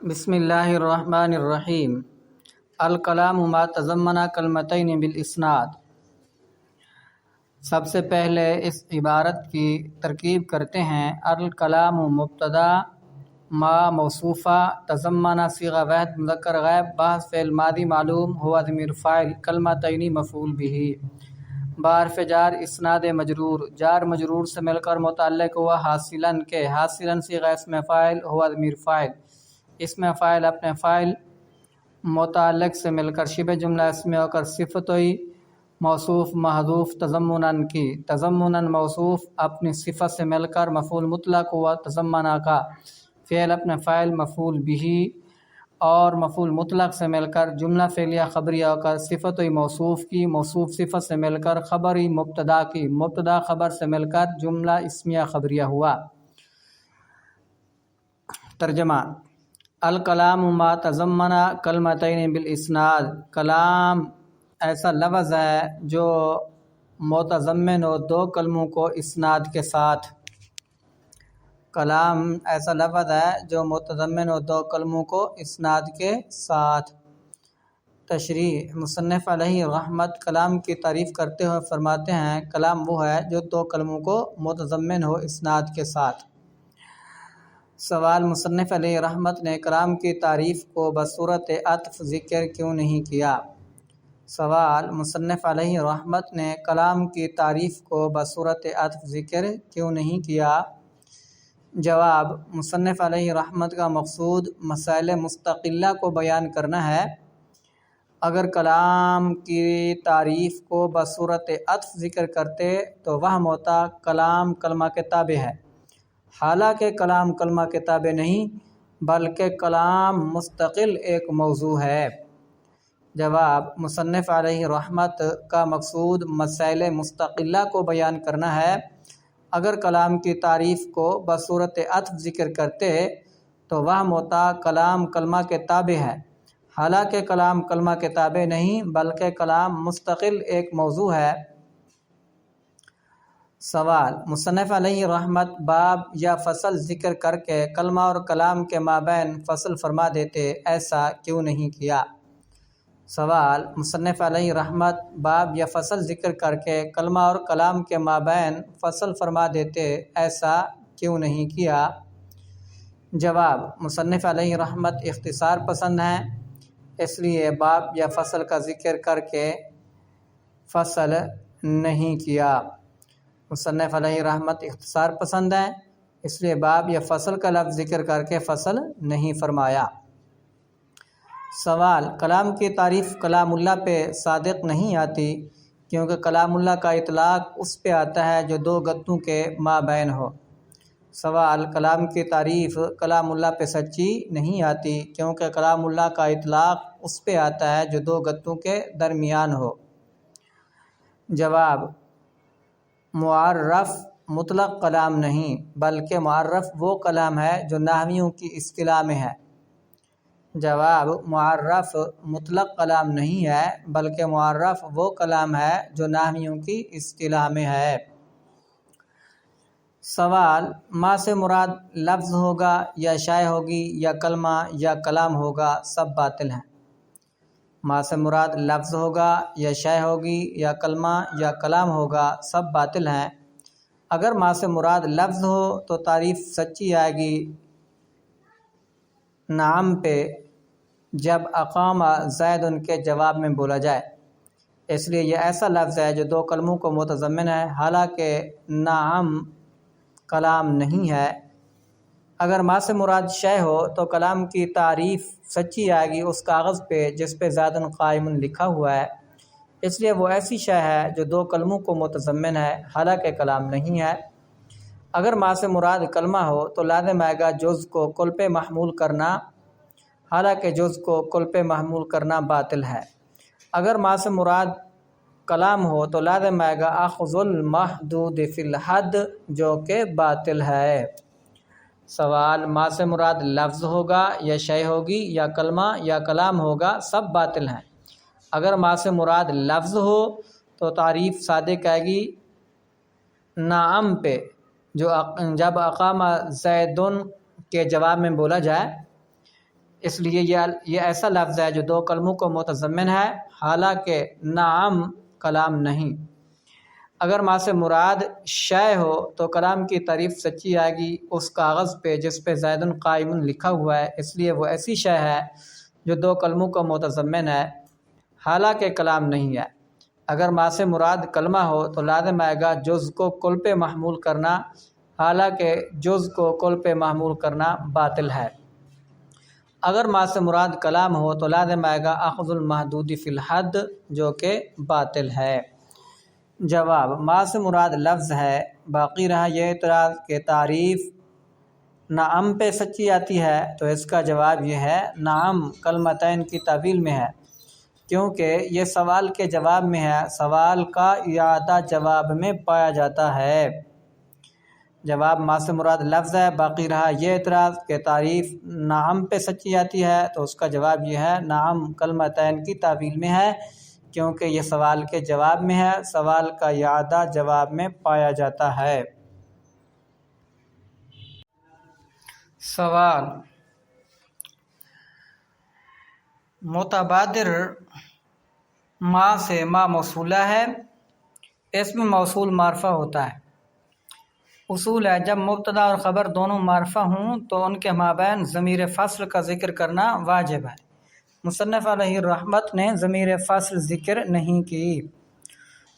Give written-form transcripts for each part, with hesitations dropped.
بسم اللہ الرحمن الرحیم۔ الکلام ما تضمن کلمتین بالاسناد۔ سب سے پہلے اس عبارت کی ترکیب کرتے ہیں۔ الکلام مبتدا، ما موصوفہ، تضمن صیغہ واحد مذکر غائب، بحث فعل ماضی معلوم، ہوا ضمیر فاعل، کلمتین مفعول بہ، بحرف جار اسناد مجرور، جار مجرور سے مل کر متعلق ہوا حاصلاً کے، حاصلاً صیغہ اسم فاعل، ہوا ضمیر فاعل، اسم فاعل اپنے فاعل متعلق سے مل کر شبہ جملہ اسم ہو کر صفتوئی موصوف محذوف تضمناً کی، تضمناً موصوف اپنی صفت سے مل کر مفعول مطلق ہوا تضمنہ کا، فعل اپنے فاعل مفعول بہ اور مفعول مطلق سے مل کر جملہ فعلیہ خبریہ ہو کر صفتوئی موصوف کی، موصوف صفت سے مل کر خبری مبتدا کی، مبتدا خبر سے مل کر جملہ اسمیہ خبریہ ہوا۔ ترجمہ: الکلام ما تضمن کلمتین بالاسناد، کلام ایسا لفظ ہے جو متضمن ہو دو کلموں کو اسناد کے ساتھ۔ کلام ایسا لفظ ہے جو متضمن ہو دو کلموں کو اسناد کے ساتھ۔ تشریح: مصنف علیہ رحمت کلام کی تعریف کرتے ہوئے فرماتے ہیں کلام وہ ہے جو دو کلموں کو متضمن ہو اسناد کے ساتھ۔ سوال: مصنف علیہ رحمت نے کلام کی تعریف کو بصورت عطف ذکر کیوں نہیں کیا؟ سوال: مصنف علیہ رحمت نے کلام کی تعریف کو بصورت عطف ذکر کیوں نہیں کیا؟ جواب: مصنف علیہ رحمت کا مقصود مسائل مستقلہ کو بیان کرنا ہے۔ اگر کلام کی تعریف کو بصورت عطف ذکر کرتے تو وہم ہوتا کلام کلمہ کے تابع ہے، حالانکہ کلام کلمہ کے تابع نہیں بلکہ کلام مستقل ایک موضوع ہے۔ جواب: مصنف علیہ رحمت کا مقصود مسائل مستقلہ کو بیان کرنا ہے۔ اگر کلام کی تعریف کو بصورت عطف ذکر کرتے تو وہم ہوتا کلام کلمہ کے تابع ہے، حالانکہ کلام کلمہ کے تابع نہیں بلکہ کلام مستقل ایک موضوع ہے۔ سوال: مصنف علیہ رحمت باب یا فصل ذکر کر کے کلمہ اور کلام کے مابین فصل فرما دیتے، ایسا کیوں نہیں کیا؟ سوال: مصنف علیہ رحمت باب یا فصل ذکر کر کے کلمہ اور کلام کے مابین فصل فرما دیتے، ایسا کیوں نہیں کیا؟ جواب: مصنف علیہ رحمت اختصار پسند ہیں، اس لیے باب یا فصل کا ذکر کر کے فصل نہیں کیا۔ مصنف علیہ رحمت اختصار پسند ہیں، اس لیے باب یا فصل کا لفظ ذکر کر کے فصل نہیں فرمایا۔ سوال: کلام کی تعریف کلام اللہ پہ صادق نہیں آتی کیونکہ کلام اللہ کا اطلاق اس پہ آتا ہے جو دو گتوں کے مابین ہو۔ سوال: کلام کی تعریف کلام اللہ پہ سچی نہیں آتی کیونکہ کلام اللہ کا اطلاق اس پہ آتا ہے جو دو گتوں کے درمیان ہو۔ جواب: معرف مطلق کلام نہیں بلکہ معرف وہ کلام ہے جو نحویوں کی اصطلاح میں ہے۔ جواب: معرف مطلق کلام نہیں ہے بلکہ معرف وہ کلام ہے جو نحویوں کی اصطلاح میں ہے۔ سوال: ما سے مراد لفظ ہوگا یا شے ہوگی یا کلمہ یا کلام ہوگا، سب باطل ہیں۔ ما سے مراد لفظ ہوگا یا شے ہوگی یا کلمہ یا کلام ہوگا، سب باطل ہیں۔ اگر ما سے مراد لفظ ہو تو تعریف سچی آئے گی نعم پہ جب اقام زید ان کے جواب میں بولا جائے، اس لیے یہ ایسا لفظ ہے جو دو کلموں کو متضمن ہے، حالانکہ نعم کلام نہیں ہے۔ اگر ما سے مراد شے ہو تو کلام کی تعریف سچی آئے گی اس کاغذ پہ جس پہ زید قائم لکھا ہوا ہے، اس لیے وہ ایسی شے ہے جو دو کلموں کو متضمن ہے، حالانکہ کلام نہیں ہے۔ اگر ما سے مراد کلمہ ہو تو لازم آئے گا جز کو کل پہ محمول کرنا، حالانکہ جز کو کل پہ محمول کرنا باطل ہے۔ اگر ما سے مراد کلام ہو تو لازم آئے گا اخذ المحدود فی الحد، جو کہ باطل ہے۔ سوال: ما سے مراد لفظ ہوگا یا شے ہوگی یا کلمہ یا کلام ہوگا، سب باطل ہیں۔ اگر ما سے مراد لفظ ہو تو تعریف صادق آئے گی نعم پہ جو جب اقام زیدن کے جواب میں بولا جائے، اس لیے یہ ایسا لفظ ہے جو دو کلموں کو متضمن ہے، حالانکہ نعم کلام نہیں۔ اگر ما سے مراد شے ہو تو کلام کی تعریف سچی آئے گی اس کاغذ پہ جس پہ زید قائم لکھا ہوا ہے، اس لیے وہ ایسی شے ہے جو دو کلموں کو متضمن ہے، حالانکہ کلام نہیں ہے۔ اگر ما سے مراد کلمہ ہو تو لازم آئے گا جز کو کل پہ محمول کرنا، حالانکہ جز کو کل پہ محمول کرنا باطل ہے۔ اگر ما سے مراد کلام ہو تو لازم آئے گا اخذ المحدود فی الحد، جو کہ باطل ہے۔ جواب: ما سے مراد لفظ ہے، باقی رہا یہ اعتراض کہ تعریف نعم پہ سچی آتی ہے، تو اس کا جواب یہ ہے نعم کلمتین کی تعویل میں ہے، کیونکہ یہ سوال کے جواب میں ہے، سوال کا اعادہ جواب میں پایا جاتا ہے۔ جواب: ما سے مراد لفظ ہے، باقی رہا یہ اعتراض کہ تعریف نعم پہ سچی آتی ہے، تو اس کا جواب یہ ہے نعم کلمتین کی تعویل میں ہے، کیونکہ یہ سوال کے جواب میں ہے، سوال کا اعادہ جواب میں پایا جاتا ہے۔ سوال: متبادر ما سے ما موصولہ ہے، اسم موصول معرفہ ہوتا ہے۔ اصول ہے جب مبتدا اور خبر دونوں معرفہ ہوں تو ان کے مابین ضمیر فصل کا ذکر کرنا واجب ہے۔ مصنف علیہ الرحمت نے ضمیر فصل ذکر نہیں کی۔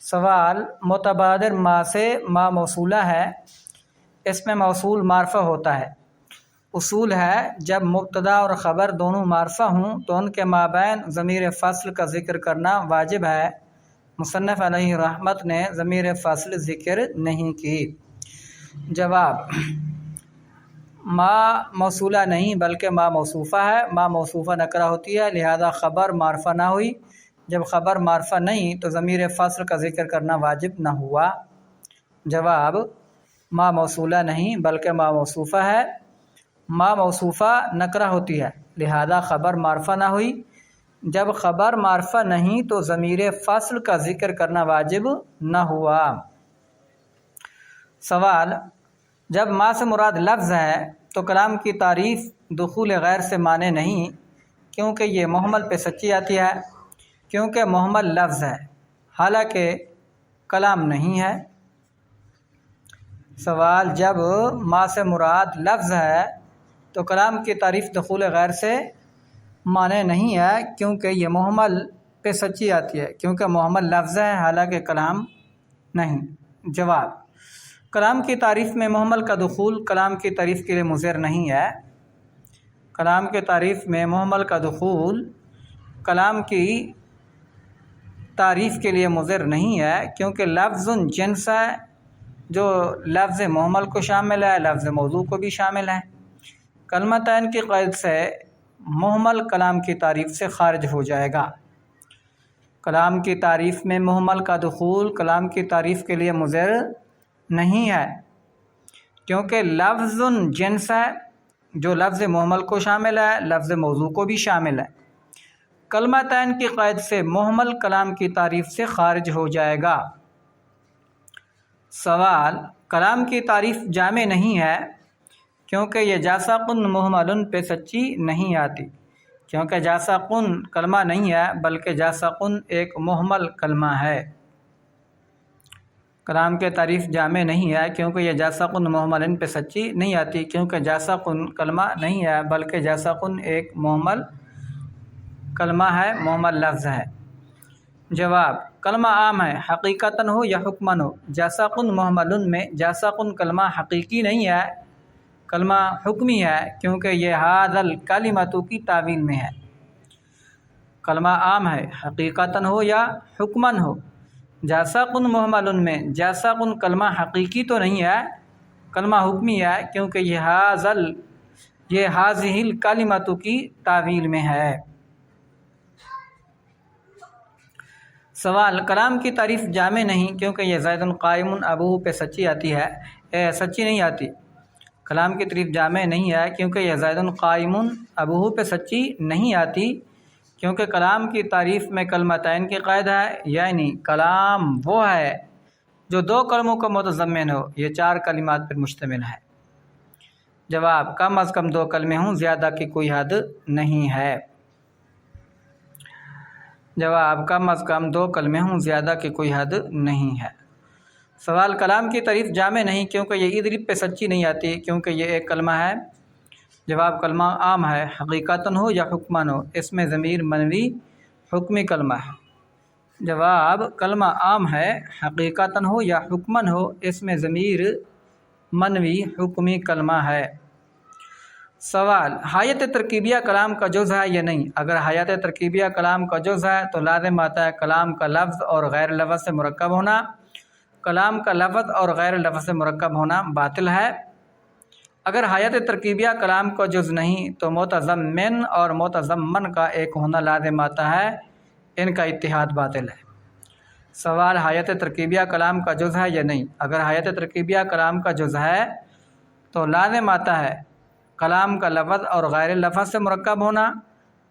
سوال: متبادر ما سے ما موصولہ ہے، اسم موصول معرفہ ہوتا ہے۔ اصول ہے جب مبتدا اور خبر دونوں معرفہ ہوں تو ان کے مابین ضمیر فصل کا ذکر کرنا واجب ہے۔ مصنف علیہ الرحمت نے ضمیر فصل ذکر نہیں کی۔ جواب: ما موصولہ نہیں بلکہ ما موصوفہ ہے۔ ما موصوفہ نکرہ ہوتی ہے، لہذا خبر معرفہ نہ ہوئی۔ جب خبر معرفہ نہیں تو ضمیر فصل کا ذکر کرنا واجب نہ ہوا۔ جواب: ما موصولہ نہیں بلکہ ما موصوفہ ہے۔ ما موصوفہ نکرہ ہوتی ہے، لہذا خبر معرفہ نہ ہوئی۔ جب خبر معرفہ نہیں تو ضمیر فصل کا ذکر کرنا واجب نہ ہوا۔ سوال: جب ما سے مراد لفظ ہے تو کلام کی تعریف دخول غیر سے مانے نہیں، کیونکہ یہ محمل پہ سچی آتی ہے، کیونکہ محمل لفظ ہے، حالانکہ کلام نہیں ہے۔ سوال: جب ما سے مراد لفظ ہے تو کلام کی تعریف دخول غیر سے مانے نہیں ہے، کیونکہ یہ محمل پہ سچی آتی ہے، کیونکہ محمل لفظ ہے، حالانکہ کلام نہیں۔ جواب: کلام کی تعریف میں محمل کا دخول کلام کی تعریف کے لیے مضر نہیں ہے۔ کلام کی تعریف میں محمل کا دخول کلام کی تعریف کے لیے مضر نہیں ہے، کیونکہ لفظ جنس ہے، جو لفظ محمل کو شامل ہے، لفظ موضوع کو بھی شامل ہے۔ کلمتین کی قید سے محمل کلام کی تعریف سے خارج ہو جائے گا۔ کلام کی تعریف میں محمل کا دخول کلام کی تعریف کے لیے مضر نہیں ہے، کیونکہ لفظ جنس ہے، جو لفظ محمل کو شامل ہے، لفظ موضوع کو بھی شامل ہے۔ کلمتین کی قید سے محمل کلام کی تعریف سے خارج ہو جائے گا۔ سوال: کلام کی تعریف جامع نہیں ہے، کیونکہ یہ جاسقن محمل پہ سچی نہیں آتی، کیونکہ جاسقن کلمہ نہیں ہے بلکہ جاسقن ایک محمل کلمہ ہے۔ کلام کی تعریف جامع نہیں ہے کیونکہ یہ جاسقن محمل پہ سچی نہیں آتی، کیونکہ جاسقن کلمہ نہیں ہے بلکہ جاسقن ایک محمل کلمہ ہے، محمل لفظ ہے۔ جواب: کلمہ عام ہے، حقیقتاً ہو یا حکماً ہو۔ جاسقن محمل میں جاسقن کلمہ حقیقی نہیں ہے، کلمہ حکمی ہے، کیونکہ یہ ھذا الکلمۃ کی تعویل میں ہے۔ کلمہ عام ہے، حقیقتاً ہو یا حکماً ہو۔ جاسقن محمل میں جاسقن کلمہ حقیقی تو نہیں ہے، کلمہ حکمی ہے، کیونکہ یہ ھذہ الکلمۃ کی تعویل میں ہے۔ سوال: کلام کی تعریف جامع نہیں کیونکہ یہ زید قائم ابوہ پہ سچی آتی ہے، سچی نہیں آتی۔ کلام کی تعریف جامع نہیں ہے کیونکہ یہ زید قائم ابوہ پہ سچی نہیں آتی، کیونکہ کلام کی تعریف میں کلمتین کی قید ہے، یعنی کلام وہ ہے جو دو کلموں کو متضمن ہو، یہ چار کلمات پر مشتمل ہے۔ جواب کم از کم 2 کلمے ہوں، زیادہ کی کوئی حد نہیں ہے۔ جواب کم از کم 2 کلمے ہوں، زیادہ کی کوئی حد نہیں ہے۔ سوال کلام کی تعریف جامع نہیں کیونکہ یہ ادریب پہ سچی نہیں آتی، کیونکہ یہ ایک کلمہ ہے۔ جواب کلمہ عام ہے، حقیقتاً ہو یا حکماً ہو، اس میں ضمیر منوی حکمی کلمہ ہے۔ جواب کلمہ عام ہے، حقیقتاً ہو یا حکماً ہو، اس میں ضمیر منوی حکمی کلمہ ہے۔ سوال حیات ترکیبیہ کلام کا جز ہے یا نہیں؟ اگر حیات ترکیبیہ کلام کا جز ہے تو لازم آتا ہے کلام کا لفظ اور غیر لفظ سے مرکب ہونا۔ کلام کا لفظ اور غیر لفظ سے مرکب ہونا باطل ہے۔ اگر حیات ترکیبیہ کلام کا جز نہیں تو متضمن اور متضمن کا ایک ہونا لازم آتا ہے، ان کا اتحاد باطل ہے۔ سوال حیات ترکیبیہ کلام کا جز ہے یا نہیں؟ اگر حیات ترکیبیہ کلام کا جز ہے تو لازم آتا ہے کلام کا لفظ اور غیر لفظ سے مرکب ہونا۔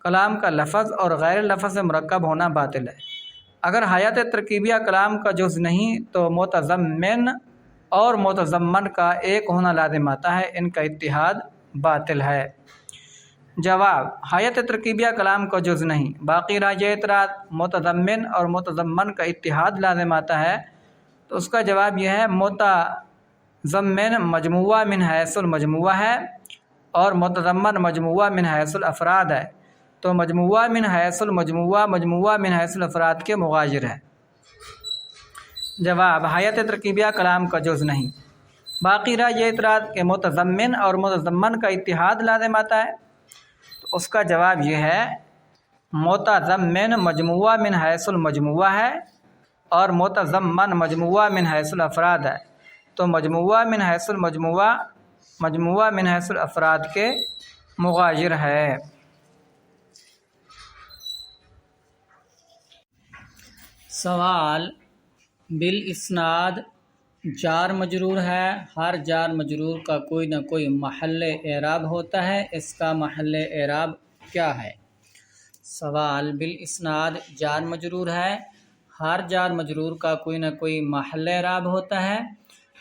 کلام کا لفظ اور غیر لفظ سے مرکب ہونا باطل ہے۔ اگر حیات ترکیبیہ کلام کا جز نہیں تو متضمن اور متضمن کا ایک ہونا لازم آتا ہے، ان کا اتحاد باطل ہے۔ جواب حیات ترکیبیہ کلام کا جز نہیں، باقی رہ یہ اعتراض متضمن اور متضمن کا اتحاد لازم آتا ہے، تو اس کا جواب یہ ہے متضمن مجموعہ من حیث المجموعہ ہے اور متضمن مجموعہ من حیث الافراد ہے، تو مجموعہ من حیث المجموعہ مجموعہ من حیث الافراد کے مغایر ہے۔ جواب حیات ترکیبیہ کلام کا جز نہیں، باقی رہ یہ اعتراض کہ متضمن اور متضمن کا اتحاد لازم آتا ہے، تو اس کا جواب یہ ہے متضمن مجموعہ من حیث المجموعہ ہے اور متضمن مجموعہ من حیث الافراد ہے، تو مجموعہ من حیث المجموعہ مجموعہ من حیث الافراد کے مغایر ہے۔ سوال بالاسناد جار مجرور ہے، ہر جار مجرور کا کوئی نہ کوئی محل اعراب ہوتا ہے، اس کا محل اعراب کیا ہے؟ سوال بالاسناد جار مجرور ہے، ہر جار مجرور کا کوئی نہ کوئی محل اعراب ہوتا ہے،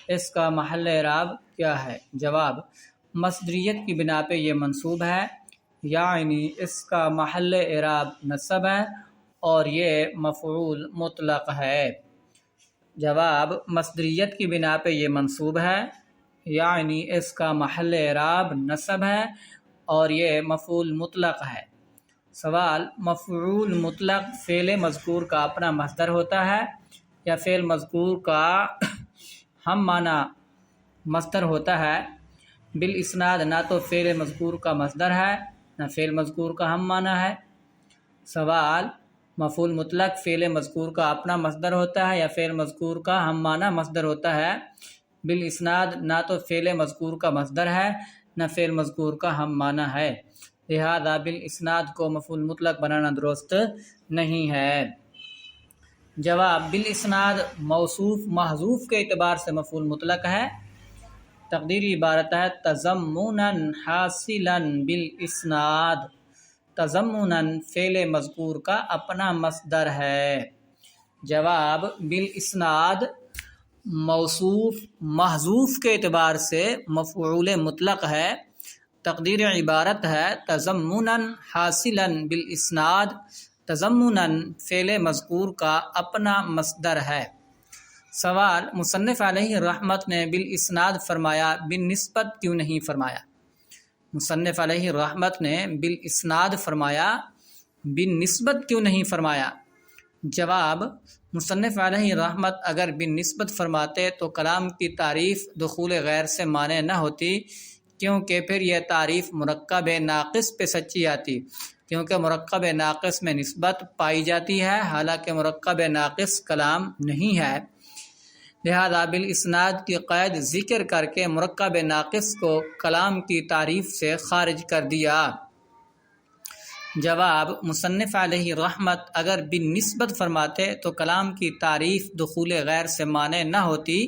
اس کا محل اعراب کیا ہے؟ جواب مصدریت کی بنا پہ یہ منصوب ہے، یعنی اس کا محل اعراب نصب ہے اور یہ مفعول مطلق ہے۔ جواب مصدریت کی بنا پہ یہ منصوب ہے، یعنی اس کا محل اعراب نصب ہے اور یہ مفعول مطلق ہے۔ سوال مفعول مطلق فعل مذکور کا اپنا مصدر ہوتا ہے یا فعل مذکور کا ہم معنی مصدر ہوتا ہے؟ بالاسناد نہ تو فعل مذکور کا مصدر ہے نہ فعل مذکور کا ہم معنی ہے۔ سوال مفعول مطلق فعل مذکور کا اپنا مصدر ہوتا ہے یا فعل مذکور کا ہم معنی مصدر ہوتا ہے؟ بالاسناد نہ تو فعل مذکور کا مصدر ہے نہ فعل مذکور کا ہم معنی ہے، لہذا بالاسناد کو مفعول مطلق بنانا درست نہیں ہے۔ جواب بالاسناد موصوف محذوف کے اعتبار سے مفعول مطلق ہے، تقدیری عبارت ہے تضمنا حاصلا بالاسناد، تضمنا فعل مذکور کا اپنا مصدر ہے۔ جواب بالاسناد موصوف محذوف کے اعتبار سے مفعول مطلق ہے، تقدیر عبارت ہے تضمنا حاصلا بالاسناد، تضمنا فعل مذکور کا اپنا مصدر ہے۔ سوال مصنف علیہ رحمت نے بالاسناد فرمایا بالنسبت کیوں نہیں فرمایا؟ مصنف علیہ رحمت نے بالاسناد فرمایا بالنسبت کیوں نہیں فرمایا؟ جواب مصنف علیہ رحمت اگر بالنسبت فرماتے تو کلام کی تعریف دخول غیر سے مانع نہ ہوتی، کیونکہ پھر یہ تعریف مرکب ناقص پہ سچی آتی، کیونکہ مرکب ناقص میں نسبت پائی جاتی ہے، حالانکہ مرکب ناقص کلام نہیں ہے، لہذا بالاسناد کی قید ذکر کر کے مرکب ناقص کو کلام کی تعریف سے خارج کر دیا۔ جواب مصنف علیہ رحمت اگر بالنسبت فرماتے تو کلام کی تعریف دخول غیر سے مانع نہ ہوتی،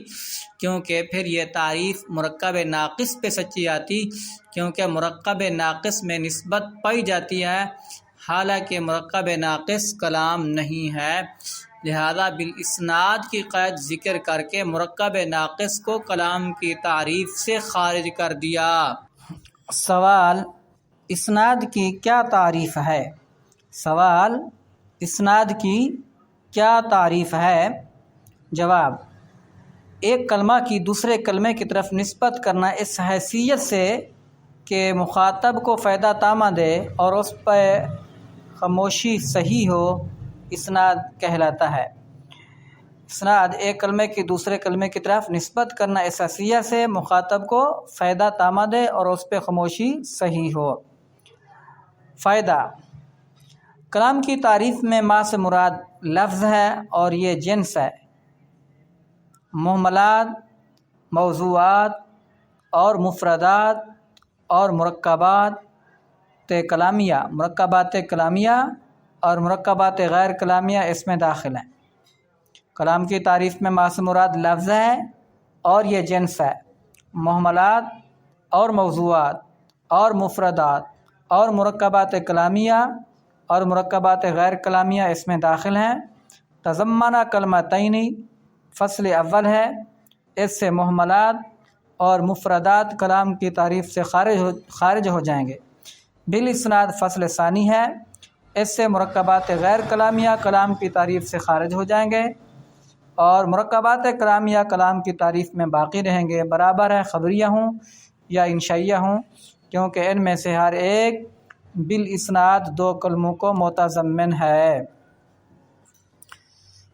کیونکہ پھر یہ تعریف مرکب ناقص پہ سچی آتی، کیونکہ مرکب ناقص میں نسبت پائی جاتی ہے، حالانکہ مرکب ناقص کلام نہیں ہے، لہذا بالاسناد کی قید ذکر کر کے مرکب ناقص کو کلام کی تعریف سے خارج کر دیا۔ سوال، اسناد کی کیا تعریف ہے؟ سوال، اسناد کی کیا تعریف ہے؟ جواب، ایک کلمہ کی دوسرے کلمے کی طرف نسبت کرنا اس حیثیت سے کہ مخاطب کو فائدہ تامہ دے اور اس پہ خاموشی صحیح ہو، اسناد کہلاتا ہے۔ اسناد ایک کلمے کی دوسرے کلمے کی طرف نسبت کرنا اس حیثیت سے مخاطب کو فائدہ تامہ دے اور اس پہ خاموشی صحیح ہو۔ فائدہ، کلام کی تعریف میں ما سے مراد لفظ ہے اور یہ جنس ہے۔ مہملات، موضوعات اور مفردات اور مرکبات کلامیہ اور مرکبات غیر کلامیہ اس میں داخل ہیں۔ کلام کی تعریف میں ما سے مراد لفظ ہے اور یہ جنس ہے۔ مہملات اور موضوعات اور مفردات اور مرکبات کلامیہ اور مرکبات غیر کلامیہ اس میں داخل ہیں۔ تضمنہ کلمتین، فصل اول ہے، اس سے مہملات اور مفردات کلام کی تعریف سے خارج ہو جائیں گے۔ بالاسناد فصل ثانی ہے، اس سے مرکبات غیر کلامیہ کلام کی تعریف سے خارج ہو جائیں گے اور مرکبات کلامیہ کلام کی تعریف میں باقی رہیں گے، برابر ہے خبریہ ہوں یا انشائیہ ہوں، کیونکہ ان میں سے ہر ایک بالاسناد دو کلموں کو متضمن ہے۔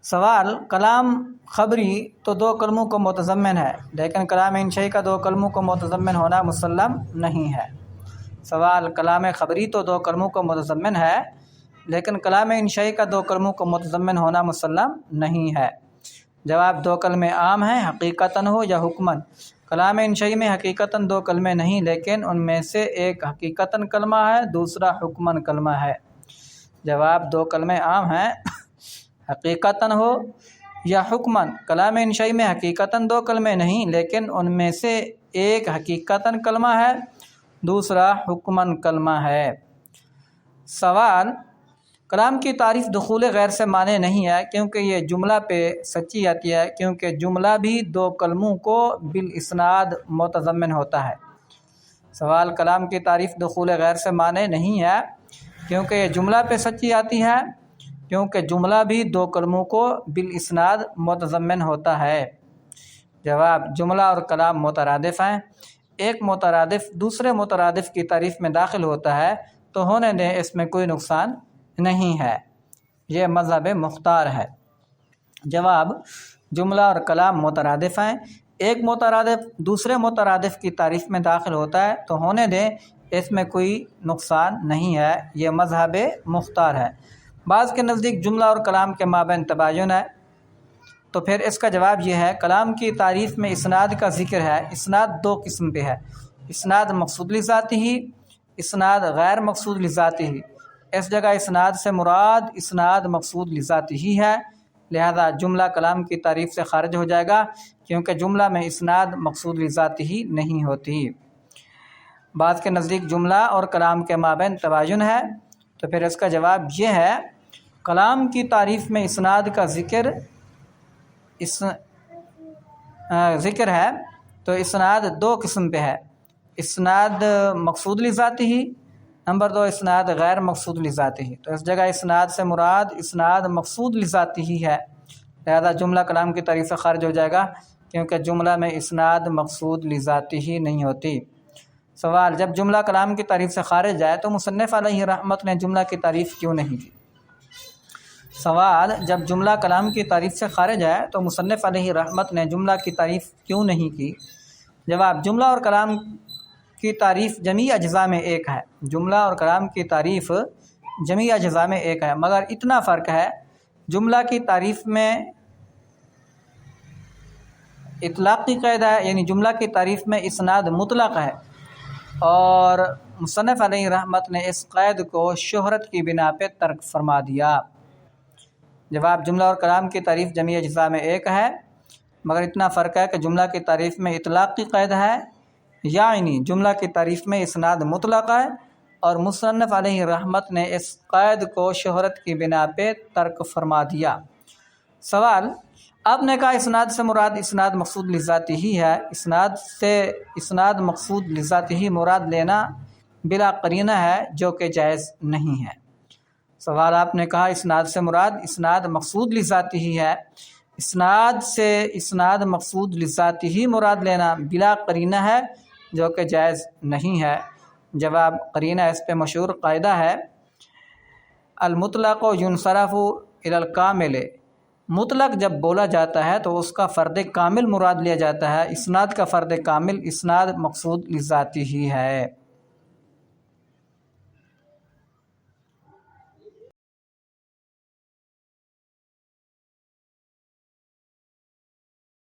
سوال، کلام خبری تو دو کلموں کو متضمن ہے، لیکن کلام انشائی کا دو کلموں کو متضمن ہونا مسلم نہیں ہے۔ سوال، کلام خبری تو دو کلموں کو متضمن ہے، لیکن کلام انشائی کا دو کلموں کو متضمن ہونا مسلم نہیں ہے۔ جواب، دو کلمے عام ہیں، حقیقتاً ہو یا حکماً۔ کلام انشائی میں حقیقتاً دو کلمے نہیں، لیکن ان میں سے ایک حقیقتاً کلمہ ہے، دوسرا حکماً کلمہ ہے۔ جواب، دو کلمے عام ہیں، حقیقتاً ہو یا حکماً۔ کلام انشائی میں حقیقتاً دو کلمے نہیں، لیکن ان میں سے ایک حقیقتاً کلمہ ہے، دوسرا حکماً کلمہ ہے۔ سوال، کلام کی تعریف دخول غیر سے معنی نہیں ہے، کیونکہ یہ جملہ پہ سچی آتی ہے، کیونکہ جملہ بھی دو کلموں کو بالاسناد متضمن ہوتا ہے۔ سوال، کلام کی تعریف دخول غیر سے معنی نہیں ہے، کیونکہ یہ جملہ پہ سچی آتی ہے، کیونکہ جملہ بھی دو کلموں کو بالاسناد متضمن ہوتا ہے۔ جواب، جملہ اور کلام مترادف ہیں، ایک مترادف دوسرے مترادف کی تعریف میں داخل ہوتا ہے تو ہونے دیں، اس میں کوئی نقصان نہیں ہے، یہ مذہب مختار ہے۔ جواب، جملہ اور کلام مترادف ہیں، ایک مترادف دوسرے مترادف کی تعریف میں داخل ہوتا ہے تو ہونے دیں، اس میں کوئی نقصان نہیں ہے، یہ مذہب مختار ہے۔ بعض کے نزدیک جملہ اور کلام کے مابین تباین ہے، تو پھر اس کا جواب یہ ہے، کلام کی تعریف میں اسناد کا ذکر ہے۔ اسناد دو قسم پہ ہے، اسناد مقصود لذاتی ہی، اسناد غیر مقصود لذاتی ہی۔ اس جگہ اسناد سے مراد اسناد مقصود لذاتی ہی ہے، لہذا جملہ کلام کی تعریف سے خارج ہو جائے گا، کیونکہ جملہ میں اسناد مقصود لذاتی ہی نہیں ہوتی۔ بعض کے نزدیک جملہ اور کلام کے مابین تباین ہے، تو پھر اس کا جواب یہ ہے، کلام کی تعریف میں اسناد کا ذکر ہے تو اسناد دو قسم پہ ہے، اسناد مقصود لذاتی ہی، نمبر دو اسناد غیر مقصود لذاتی ہی۔ تو اس جگہ اسناد سے مراد اسناد مقصود لذاتی ہی ہے، لہذا جملہ کلام کی تعریف سے خارج ہو جائے گا، کیونکہ جملہ میں اسناد مقصود لذاتی ہی نہیں ہوتی۔ سوال، جب جملہ کلام کی تعریف سے خارج جائے تو مصنف علیہ رحمت نے جملہ کی تعریف کیوں نہیں کی؟ سوال، جب جملہ کلام کی تعریف سے خارج ہے تو مصنف علیہ رحمت نے جملہ کی تعریف کیوں نہیں کی؟ جواب، جملہ اور کلام کی تعریف جمیع اجزاء میں ایک ہے، جملہ اور کلام کی تعریف جمیع اجزاء میں ایک ہے، مگر اتنا فرق ہے، جملہ کی تعریف میں اطلاق کی قید ہے، یعنی جملہ کی تعریف میں اسناد مطلق ہے، اور مصنف علیہ رحمت نے اس قید کو شہرت کی بنا پہ ترک فرما دیا۔ جواب، جملہ اور کلام کی تعریف جمیع اجزاء میں ایک ہے، مگر اتنا فرق ہے کہ جملہ کی تعریف میں اطلاق کی قید ہے، یعنی جملہ کی تعریف میں اسناد مطلق ہے، اور مصنف علیہ رحمت نے اس قید کو شہرت کی بنا پہ ترک فرما دیا۔ سوال، آپ نے کہا اسناد سے مراد اسناد مقصود لذاتی ہی ہے، اسناد مقصود لذاتی ہی مراد لینا بلا قرینہ ہے جو کہ جائز نہیں ہے۔ سوال آپ نے کہا اسناد سے مراد اسناد مقصود لذاتی ہی ہے، اسناد سے اسناد مقصود لذاتی ہی مراد لینا بلا قرینہ ہے جو کہ جائز نہیں ہے۔ جواب، قرینہ اس پہ مشہور قاعدہ ہے، المطلق ینصرف الی الکامل، مطلق جب بولا جاتا ہے تو اس کا فرد کامل مراد لیا جاتا ہے، اسناد کا فرد کامل اسناد مقصود لذاتی ہی ہے۔